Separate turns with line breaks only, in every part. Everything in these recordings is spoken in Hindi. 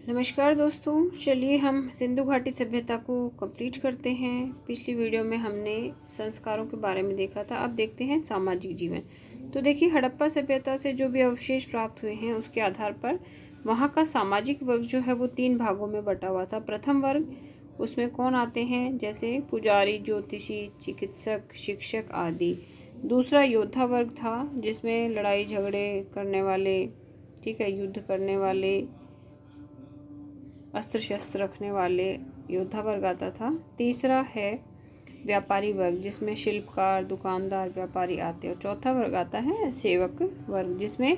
नमस्कार दोस्तों, चलिए हम सिंधु घाटी सभ्यता को कंप्लीट करते हैं। पिछली वीडियो में हमने संस्कारों के बारे में देखा था। अब देखते हैं सामाजिक जीवन। तो देखिए, हड़प्पा सभ्यता से जो भी अवशेष प्राप्त हुए हैं उसके आधार पर वहाँ का सामाजिक वर्ग जो है वो 3 भागों में बटा हुआ था। प्रथम वर्ग, उसमें कौन आते हैं, जैसे पुजारी, ज्योतिषी, चिकित्सक, शिक्षक आदि। दूसरा योद्धा वर्ग था, जिसमें लड़ाई झगड़े करने वाले, ठीक है, युद्ध करने वाले, अस्त्र शस्त्र रखने वाले योद्धा वर्ग आता था। तीसरा है व्यापारी वर्ग, जिसमें शिल्पकार, दुकानदार, व्यापारी आते हैं। और चौथा वर्ग आता है सेवक वर्ग, जिसमें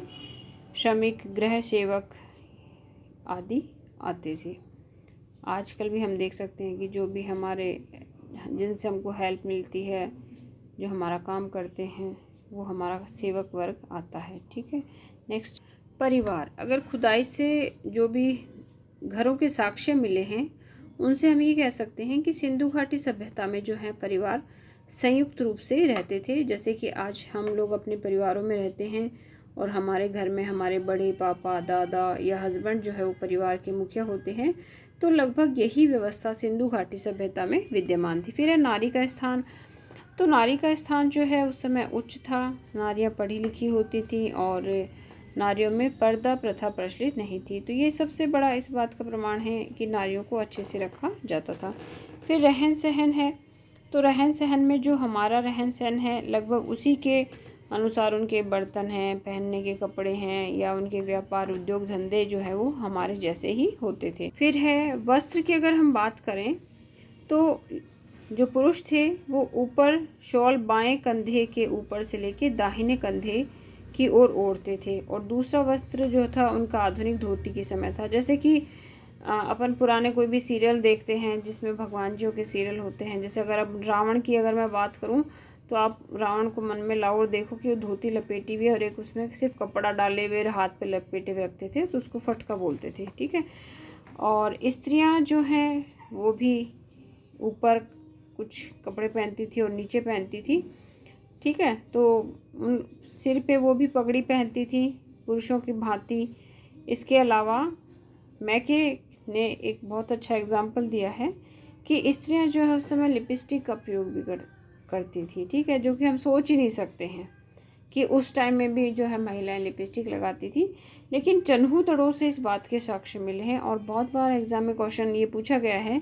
श्रमिक, गृह सेवक आदि आते थे। आजकल भी हम देख सकते हैं कि जो भी हमारे जिनसे हमको हेल्प मिलती है, जो हमारा काम करते हैं, वो हमारा सेवक वर्ग आता है। ठीक है, नेक्स्ट परिवार। अगर खुदाई से जो भी घरों के साक्ष्य मिले हैं उनसे हम ये कह सकते हैं कि सिंधु घाटी सभ्यता में जो है परिवार संयुक्त रूप से रहते थे। जैसे कि आज हम लोग अपने परिवारों में रहते हैं और हमारे घर में हमारे बड़े पापा, दादा या हस्बैंड जो है वो परिवार के मुखिया होते हैं। तो लगभग यही व्यवस्था सिंधु घाटी सभ्यता में विद्यमान थी। फिर है नारी का स्थान। तो नारी का स्थान जो है उस समय उच्च था। नारियाँ पढ़ी लिखी होती थी और नारियों में पर्दा प्रथा प्रचलित नहीं थी। तो ये सबसे बड़ा इस बात का प्रमाण है कि नारियों को अच्छे से रखा जाता था। फिर रहन सहन है। तो रहन सहन में जो हमारा रहन सहन है लगभग उसी के अनुसार उनके बर्तन हैं, पहनने के कपड़े हैं या उनके व्यापार उद्योग धंधे जो है वो हमारे जैसे ही होते थे। फिर है वस्त्र की अगर हम बात करें तो जो पुरुष थे वो ऊपर शॉल बाएं कंधे के ऊपर से लेके दाहिने कंधे की ओर ओढ़ते थे। और दूसरा वस्त्र जो था उनका आधुनिक धोती के समय था। जैसे कि अपन पुराने कोई भी सीरियल देखते हैं जिसमें भगवान जियों के सीरियल होते हैं। जैसे अगर अब रावण की अगर मैं बात करूं तो आप रावण को मन में लाओ और देखो कि वो धोती लपेटी हुई है और एक उसमें सिर्फ कपड़ा डाले हुए हाथ पे लपेटे हुए रखते थे, तो उसको फटका बोलते थे। ठीक है, और स्त्रियां जो हैं वो भी ऊपर कुछ कपड़े पहनती थी और नीचे पहनती थी। ठीक है, तो उन सिर पे वो भी पगड़ी पहनती थी पुरुषों की भांति। इसके अलावा मैके ने एक बहुत अच्छा एग्जाम्पल दिया है कि स्त्रियां जो है उस समय लिपस्टिक का प्रयोग भी करती थी। ठीक है, जो कि हम सोच ही नहीं सकते हैं कि उस टाइम में भी जो है महिलाएं लिपस्टिक लगाती थी। लेकिन चन्हू तड़ों से इस बात के साक्ष्य मिले हैं और बहुत बार एग्जाम में क्वेश्चन ये पूछा गया है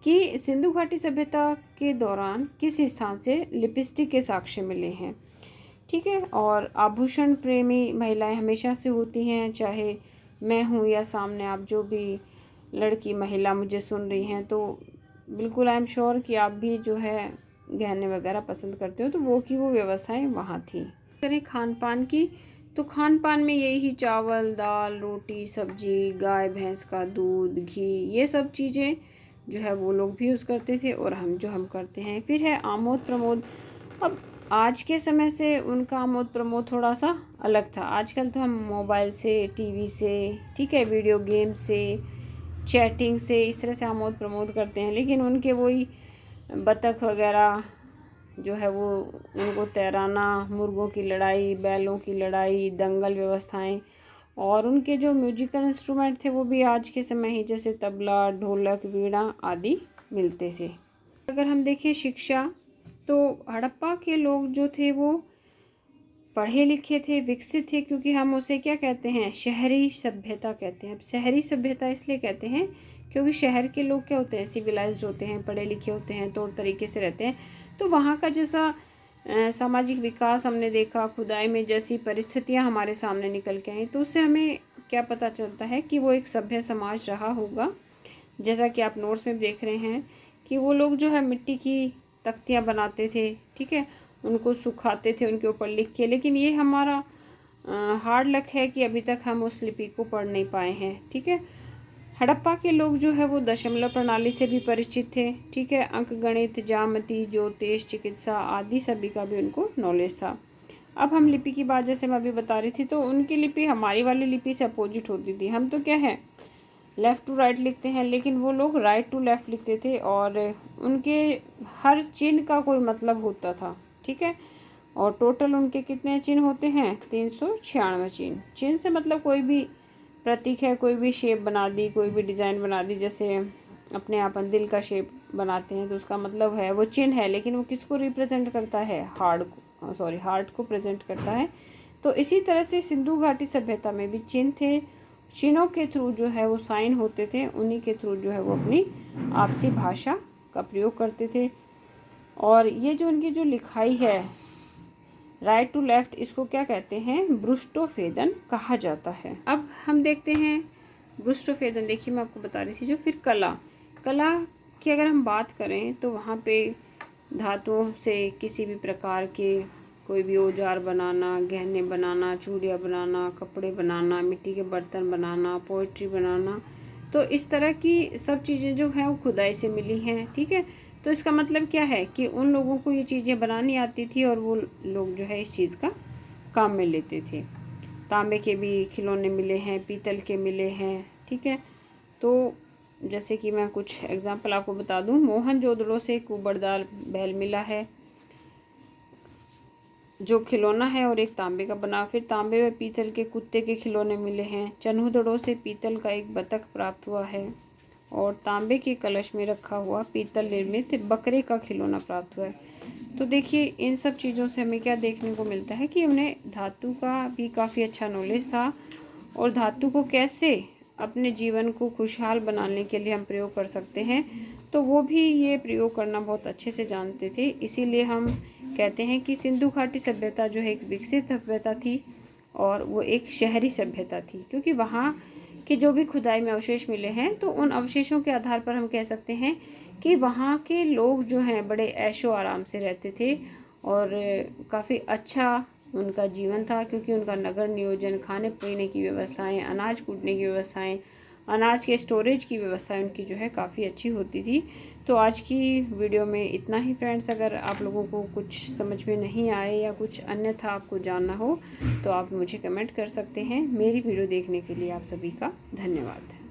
कि सिंधु घाटी सभ्यता के दौरान किस स्थान से लिपस्टिक के साक्ष्य मिले हैं। ठीक है, और आभूषण प्रेमी महिलाएं हमेशा से होती हैं, चाहे मैं हूँ या सामने आप जो भी लड़की महिला मुझे सुन रही हैं, तो बिल्कुल आई एम श्योर कि आप भी जो है गहने वगैरह पसंद करते हो, तो वो की वो व्यवस्थाएं वहाँ थी। करें खान पान की, तो खान पान में यही चावल, दाल, रोटी, सब्जी, गाय भैंस का दूध, घी, ये सब चीज़ें जो है वो लोग भी यूज़ करते थे और हम करते हैं। फिर है आमोद प्रमोद। अब आज के समय से उनका आमोद प्रमोद थोड़ा सा अलग था। आजकल तो हम मोबाइल से, टीवी से, ठीक है, वीडियो गेम से, चैटिंग से, इस तरह से आमोद प्रमोद करते हैं। लेकिन उनके वही बतख वगैरह जो है वो, उनको तैराना, मुर्गों की लड़ाई, बैलों की लड़ाई, दंगल व्यवस्थाएं, और उनके जो म्यूजिकल इंस्ट्रूमेंट थे वो भी आज के समय ही जैसे तबला, ढोलक, वीणा आदि मिलते थे। अगर हम देखें शिक्षा, तो हड़प्पा के लोग जो थे वो पढ़े लिखे थे, विकसित थे, क्योंकि हम उसे क्या कहते हैं, शहरी सभ्यता कहते हैं। अब शहरी सभ्यता इसलिए कहते हैं क्योंकि शहर के लोग क्या होते हैं, सिविलाइज्ड होते हैं, पढ़े लिखे होते हैं, तौर तरीके से रहते हैं। तो वहाँ का जैसा सामाजिक विकास हमने देखा, खुदाई में जैसी परिस्थितियाँ हमारे सामने निकल के आई, तो उससे हमें क्या पता चलता है कि वो एक सभ्य समाज रहा होगा। जैसा कि आप नोट्स में देख रहे हैं कि वो लोग जो है मिट्टी की तख्तियाँ बनाते थे, ठीक है, उनको सुखाते थे, उनके ऊपर लिख के। लेकिन ये हमारा हार्ड लक है कि अभी तक हम उस लिपि को पढ़ नहीं पाए हैं। ठीक है, हड़प्पा के लोग जो है वो दशमलव प्रणाली से भी परिचित थे। ठीक है, अंक गणित, ज्यामिति, ज्योतिष, चिकित्सा आदि सभी का भी उनको नॉलेज था। अब हम लिपि की बात, जैसे मैं अभी बता रही थी, तो उनकी लिपि हमारी वाली लिपि से अपोजिट होती थी। हम तो क्या है, लेफ़्ट टू राइट लिखते हैं, लेकिन वो लोग राइट टू लेफ़्ट लिखते थे और उनके हर चिन्ह का कोई मतलब होता था। ठीक है, और टोटल उनके कितने चिन्ह होते हैं, 396 चिन्ह। चिन्ह से मतलब कोई भी प्रतीक है, कोई भी शेप बना दी, कोई भी डिज़ाइन बना दी, जैसे अपने अपन दिल का शेप बनाते हैं तो उसका मतलब है वो चिन्ह है, लेकिन वो किसको रिप्रेजेंट करता है? हार्ट को प्रेजेंट करता है। तो इसी तरह से सिंधु घाटी सभ्यता में भी चिन्ह थे, चिन्हों के थ्रू जो है वो साइन होते थे, उन्हीं के थ्रू जो है वो अपनी आपसी भाषा का प्रयोग करते थे। और ये जो उनकी जो लिखाई है राइट टू लेफ्ट, इसको क्या कहते हैं? ब्रुष्टोफेदन कहा जाता है। अब हम देखते हैं ब्रुष्टोफेदन। देखिए मैं आपको बता रही थी जो फिर कला की अगर हम बात करें तो वहाँ पे धातुओं से किसी भी प्रकार के कोई भी औजार बनाना, गहने बनाना, चूड़ियाँ बनाना, कपड़े बनाना, मिट्टी के बर्तन बनाना, पोइट्री बनाना, तो इस तरह की सब चीज़ें जो हैं वो खुदाई से मिली हैं। ठीक है, तो इसका मतलब क्या है कि उन लोगों को ये चीज़ें बनानी आती थी और वो लोग जो है इस चीज़ का काम में लेते थे। तांबे के भी खिलौने मिले हैं, पीतल के मिले हैं। ठीक है, तो जैसे कि मैं कुछ एग्जांपल आपको बता दूं, मोहनजोदड़ो से कुबड़दार बैल मिला है जो खिलौना है और एक तांबे का बना। फिर तांबे व पीतल के कुत्ते के खिलौने मिले हैं। चन्हूदड़ो से पीतल का एक बतख प्राप्त हुआ है और तांबे के कलश में रखा हुआ पीतल निर्मित बकरे का खिलौना प्राप्त हुआ है। तो देखिए इन सब चीज़ों से हमें क्या देखने को मिलता है कि उन्हें धातु का भी काफ़ी अच्छा नॉलेज था और धातु को कैसे अपने जीवन को खुशहाल बनाने के लिए हम प्रयोग कर सकते हैं, तो वो भी ये प्रयोग करना बहुत अच्छे से जानते थे। इसीलिए हम कहते हैं कि सिंधु घाटी सभ्यता जो है एक विकसित सभ्यता थी और वो एक शहरी सभ्यता थी, क्योंकि वहाँ के जो भी खुदाई में अवशेष मिले हैं तो उन अवशेषों के आधार पर हम कह सकते हैं कि वहाँ के लोग जो हैं बड़े ऐशो आराम से रहते थे और काफ़ी अच्छा उनका जीवन था, क्योंकि उनका नगर नियोजन, खाने पीने की व्यवस्थाएं, अनाज कूटने की व्यवस्थाएं, अनाज के स्टोरेज की व्यवस्थाएं उनकी जो है काफ़ी अच्छी होती थी। तो आज की वीडियो में इतना ही फ्रेंड्स। अगर आप लोगों को कुछ समझ में नहीं आए या कुछ अन्यथा आपको जानना हो तो आप मुझे कमेंट कर सकते हैं। मेरी वीडियो देखने के लिए आप सभी का धन्यवाद।